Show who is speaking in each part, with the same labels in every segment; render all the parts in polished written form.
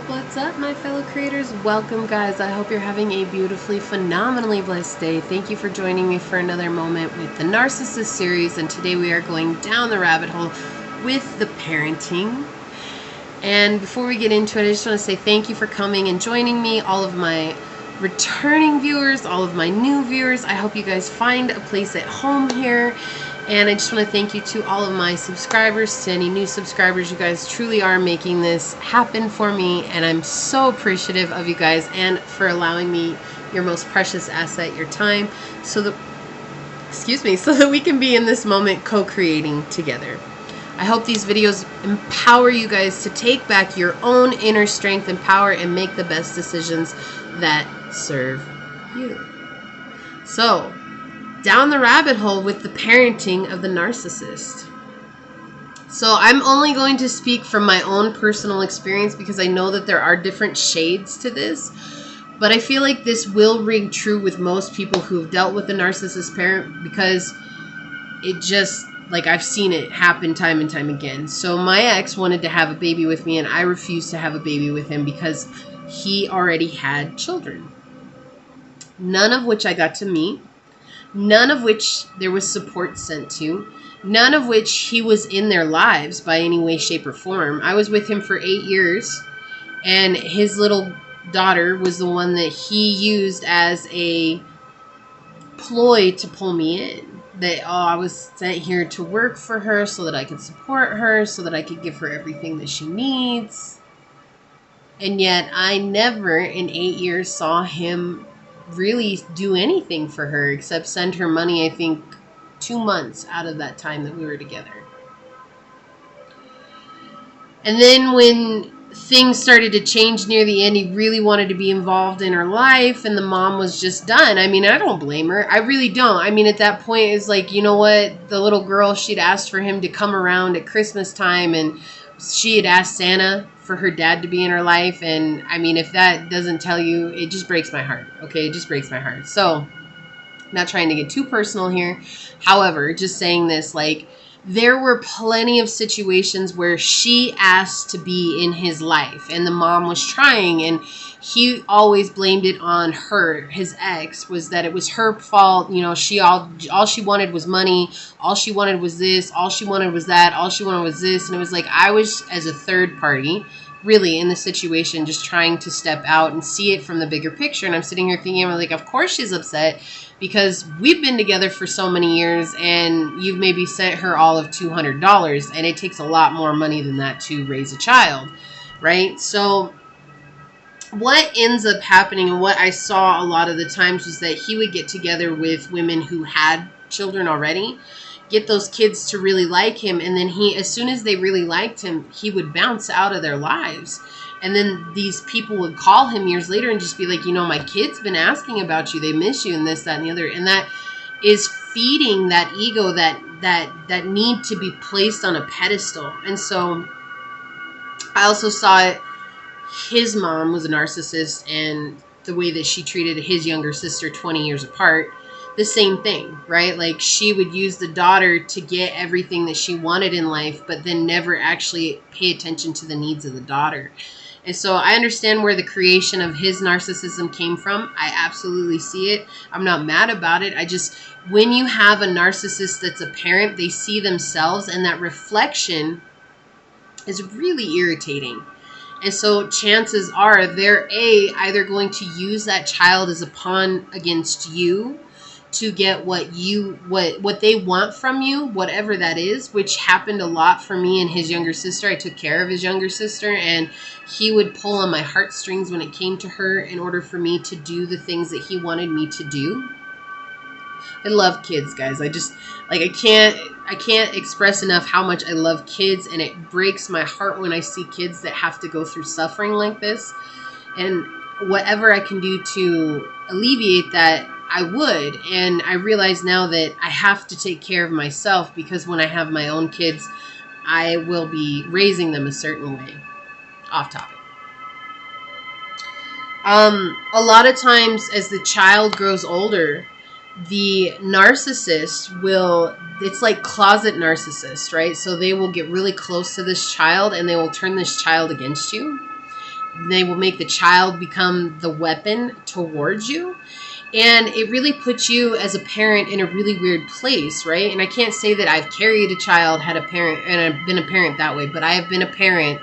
Speaker 1: What's up, my fellow creators? Welcome, guys. I hope you're having a beautifully, phenomenally blessed day. Thank you for joining me for another moment with the Narcissist series, and today we are going down the rabbit hole with the parenting. And before we get into it, I just want to say thank you for coming and joining me, all of my returning viewers, all of my new viewers. I hope you guys find a place at home here. And I just want to thank you to all of my subscribers, to any new subscribers. You guys truly are making this happen for me, and I'm so appreciative of you guys and for allowing me your most precious asset, your time, so that we can be in this moment co-creating together. I hope these videos empower you guys to take back your own inner strength and power and make the best decisions that serve you. So, down the rabbit hole with the parenting of the narcissist. So I'm only going to speak from my own personal experience because I know that there are different shades to this, but I feel like this will ring true with most people who have dealt with a narcissist parent, because it just, like, I've seen it happen time and time again. So my ex wanted to have a baby with me, and I refused to have a baby with him because he already had children, none of which I got to meet. None of which there was support sent to. None of which he was in their lives by any way, shape, or form. I was with him for 8 years, and his little daughter was the one that he used as a ploy to pull me in. That, I was sent here to work for her so that I could support her, so that I could give her everything that she needs. And yet I never in 8 years saw him really do anything for her except send her money, I think 2 months out of that time that we were together. And then when things started to change near the end, he really wanted to be involved in her life, and the mom was just done. I mean, I don't blame her. I really don't. I mean, at that point, it's like, you know what? The little girl, she'd asked for him to come around at Christmas time, and she had asked Santa for her dad to be in her life. And I mean, if that doesn't tell you, it just breaks my heart. Okay, it just breaks my heart. So, not trying to get too personal here. However, just saying this, like, there were plenty of situations where she asked to be in his life, and the mom was trying, and he always blamed it on her. His ex was that it was her fault. You know, all she wanted was money. All she wanted was this. All she wanted was that. All she wanted was this. And it was like I was, as a third party, really in the situation, just trying to step out and see it from the bigger picture. And I'm sitting here thinking, I'm like, of course she's upset, because we've been together for so many years, and you've maybe sent her all of $200, and it takes a lot more money than that to raise a child, right? So what ends up happening, and what I saw a lot of the times, was that he would get together with women who had children already, get those kids to really like him, and then as soon as they really liked him, he would bounce out of their lives. And then these people would call him years later and just be like, you know, my kid's been asking about you. They miss you, and this, that, and the other. And that is feeding that ego, that need to be placed on a pedestal. And so I also saw it. His mom was a narcissist, and the way that she treated his younger sister 20 years apart, the same thing, right? Like, she would use the daughter to get everything that she wanted in life, but then never actually pay attention to the needs of the daughter. And so I understand where the creation of his narcissism came from. I absolutely see it. I'm not mad about it. When you have a narcissist that's a parent, they see themselves, and that reflection is really irritating. And so chances are they're either going to use that child as a pawn against you to get what they want from you, whatever that is, which happened a lot for me and his younger sister. I took care of his younger sister, and he would pull on my heartstrings when it came to her in order for me to do the things that he wanted me to do. I love kids, guys. I can't express enough how much I love kids, and it breaks my heart when I see kids that have to go through suffering like this. And whatever I can do to alleviate that, I would. And I realize now that I have to take care of myself, because when I have my own kids, I will be raising them a certain way. Off topic. A lot of times as the child grows older, the narcissist it's like closet narcissist, right? So they will get really close to this child, and they will turn this child against you. they will make the child become the weapon towards you. And it really puts you as a parent in a really weird place, right? And I can't say that I've carried a child, had a parent, and I've been a parent that way, but I have been a parent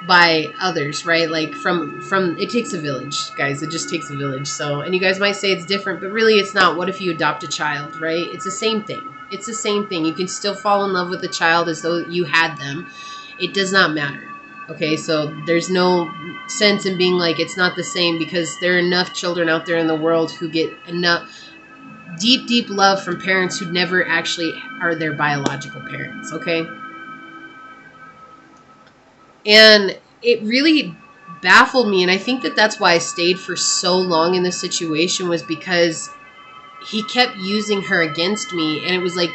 Speaker 1: by others, right? Like from it takes a village, guys. It just takes a village. So, and you guys might say it's different, but really it's not. What if you adopt a child, right? It's the same thing. It's the same thing. You can still fall in love with a child as though you had them. It does not matter. Okay, so there's no sense in being like it's not the same, because there are enough children out there in the world who get enough deep love from parents who never actually are their biological parents, okay? And it really baffled me, and I think that that's why I stayed for so long in this situation, was because he kept using her against me. And it was like,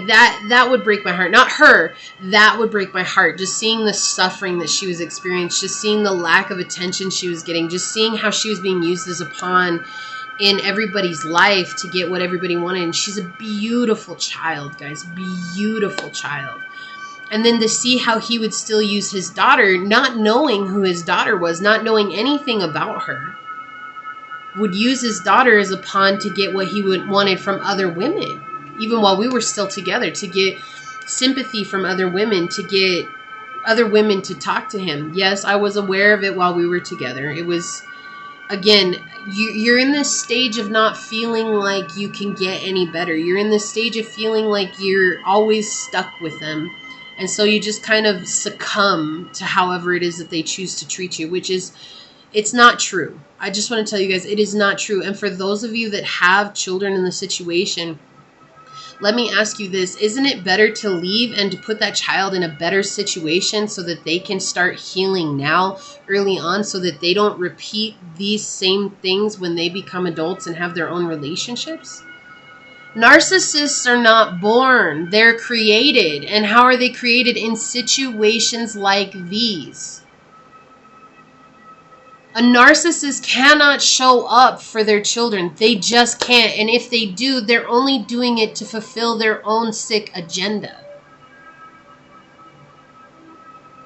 Speaker 1: that would break my heart. Not her, that would break my heart. Just seeing the suffering that she was experiencing, just seeing the lack of attention she was getting, just seeing how she was being used as a pawn in everybody's life to get what everybody wanted. And she's a beautiful child, guys, beautiful child. And then to see how he would still use his daughter, not knowing who his daughter was, not knowing anything about her, would use his daughter as a pawn to get what he wanted from other women, even while we were still together, to get sympathy from other women, to get other women to talk to him. Yes, I was aware of it while we were together. It was, again, you're in this stage of not feeling like you can get any better. You're in this stage of feeling like you're always stuck with them. And so you just kind of succumb to however it is that they choose to treat you, which is, it's not true. I just want to tell you guys, it is not true. And for those of you that have children in the situation, let me ask you this. Isn't it better to leave and to put that child in a better situation so that they can start healing now, early on, so that they don't repeat these same things when they become adults and have their own relationships? Narcissists are not born. They're created. And how are they created? In situations like these. A narcissist cannot show up for their children. They just can't. And if they do, they're only doing it to fulfill their own sick agenda.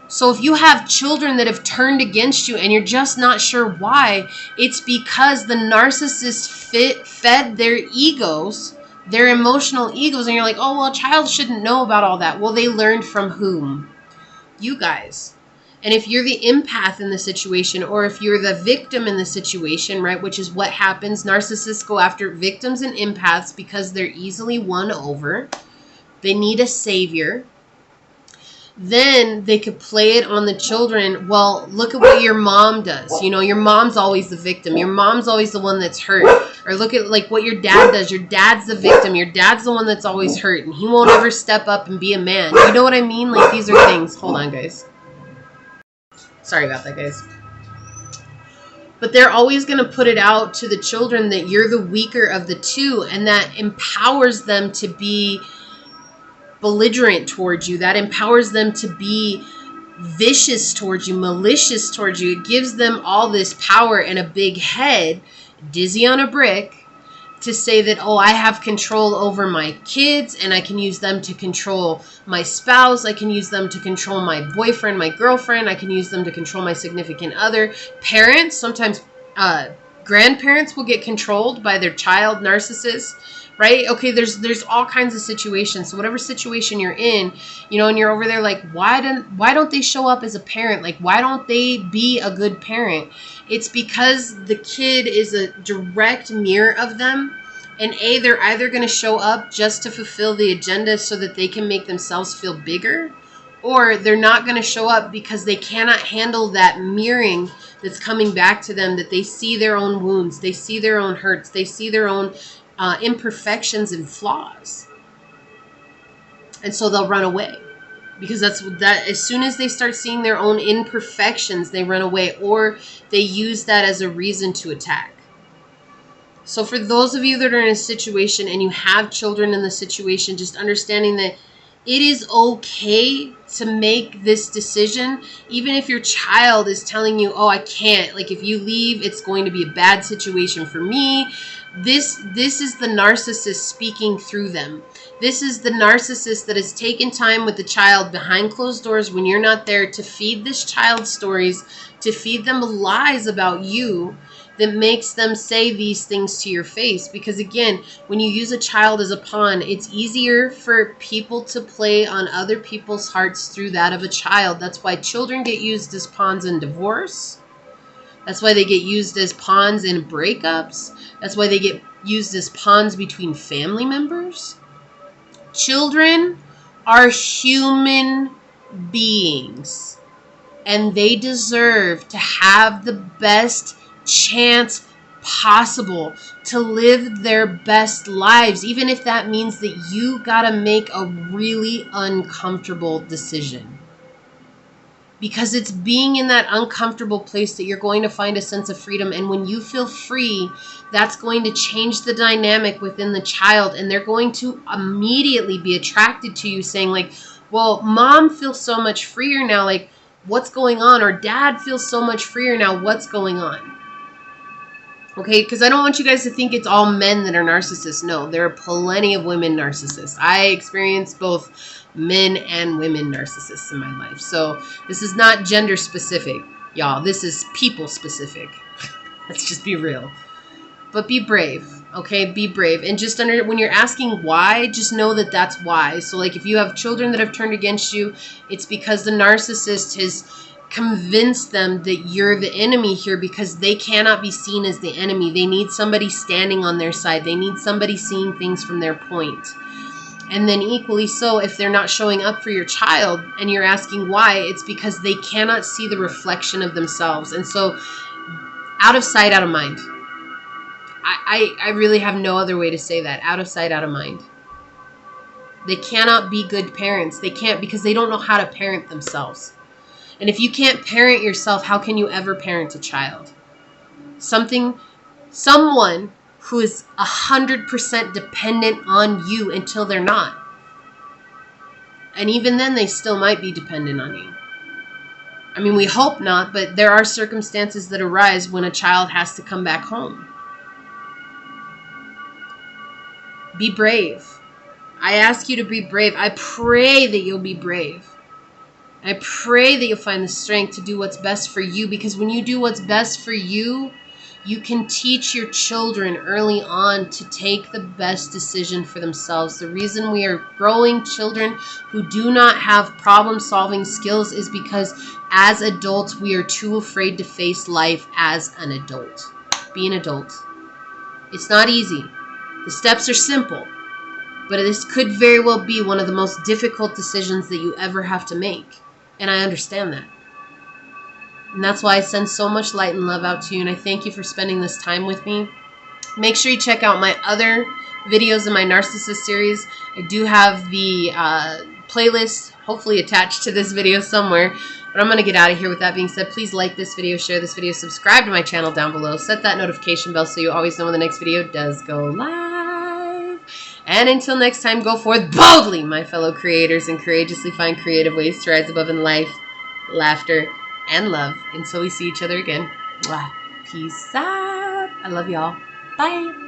Speaker 1: So if you have children that have turned against you and you're just not sure why, it's because the narcissist fed their egos, their emotional egos, and you're like, oh, well, a child shouldn't know about all that. Well, they learned from whom? You guys. And if you're the empath in the situation, or if you're the victim in the situation, right, which is what happens, narcissists go after victims and empaths because they're easily won over. They need a savior. Then they could play it on the children. Well, look at what your mom does. You know, your mom's always the victim. Your mom's always the one that's hurt. Or look at like what your dad does. Your dad's the victim. Your dad's the one that's always hurt. And he won't ever step up and be a man. You know what I mean? Like, these are things. Hold on, guys. Sorry about that, guys. But they're always going to put it out to the children that you're the weaker of the two. And that empowers them to be belligerent towards you. That empowers them to be vicious towards you, malicious towards you. It gives them all this power and a big head, dizzy on a brick, to say that, oh, I have control over my kids and I can use them to control my spouse. I can use them to control my boyfriend, my girlfriend. I can use them to control my significant other. Parents, sometimes grandparents will get controlled by their child narcissist. Right? Okay, there's all kinds of situations. So whatever situation you're in, you know, and you're over there like, why don't they show up as a parent? Like, why don't they be a good parent? It's because the kid is a direct mirror of them. And they're either going to show up just to fulfill the agenda so that they can make themselves feel bigger, or they're not going to show up because they cannot handle that mirroring that's coming back to them, that they see their own wounds, they see their own hurts, they see their own imperfections and flaws, and so they'll run away, because that as soon as they start seeing their own imperfections, they run away, or they use that as a reason to attack. So for those of you that are in a situation and you have children in the situation, just understanding that It is okay to make this decision, even if your child is telling you, oh, I can't. Like, if you leave, it's going to be a bad situation for me. This is the narcissist speaking through them. This is the narcissist that has taken time with the child behind closed doors when you're not there to feed this child stories, to feed them lies about you that makes them say these things to your face. Because again, when you use a child as a pawn, it's easier for people to play on other people's hearts through that of a child. That's why children get used as pawns in divorce. That's why they get used as pawns in breakups. That's why they get used as pawns between family members. Children are human beings, and they deserve to have the best chance possible to live their best lives, even if that means that you gotta make a really uncomfortable decision. Because it's being in that uncomfortable place that you're going to find a sense of freedom. And when you feel free, that's going to change the dynamic within the child. And they're going to immediately be attracted to you, saying like, well, mom feels so much freer now. Like, what's going on? Or dad feels so much freer now. What's going on? Okay, because I don't want you guys to think it's all men that are narcissists. No, there are plenty of women narcissists. I experienced both men and women narcissists in my life. So this is not gender specific, y'all. This is people specific. Let's just be real. But be brave, okay? Be brave. And just when you're asking why, just know that that's why. So like if you have children that have turned against you, it's because the narcissist has convince them that you're the enemy here, because they cannot be seen as the enemy. They need somebody standing on their side. They need somebody seeing things from their point. And then equally so, if they're not showing up for your child and you're asking why, it's because they cannot see the reflection of themselves. And so out of sight, out of mind. I really have no other way to say that. Out of sight, out of mind. They cannot be good parents. They can't, because they don't know how to parent themselves. And if you can't parent yourself, how can you ever parent a child? Someone who is 100% dependent on you until they're not. And even then, they still might be dependent on you. I mean, we hope not, but there are circumstances that arise when a child has to come back home. Be brave. I ask you to be brave. I pray that you'll be brave. I pray that you'll find the strength to do what's best for you, because when you do what's best for you, you can teach your children early on to take the best decision for themselves. The reason we are growing children who do not have problem-solving skills is because as adults, we are too afraid to face life as an adult. Be an adult. It's not easy. The steps are simple, but this could very well be one of the most difficult decisions that you ever have to make. And I understand that. And that's why I send so much light and love out to you. And I thank you for spending this time with me. Make sure you check out my other videos in my Narcissist series. I do have the playlist hopefully attached to this video somewhere. But I'm going to get out of here. With that being said, please like this video, share this video, subscribe to my channel down below. Set that notification bell so you always know when the next video does go live. And until next time, go forth boldly, my fellow creators, and courageously find creative ways to rise above in life, laughter, and love. Until we see each other again. Peace out. I love y'all. Bye.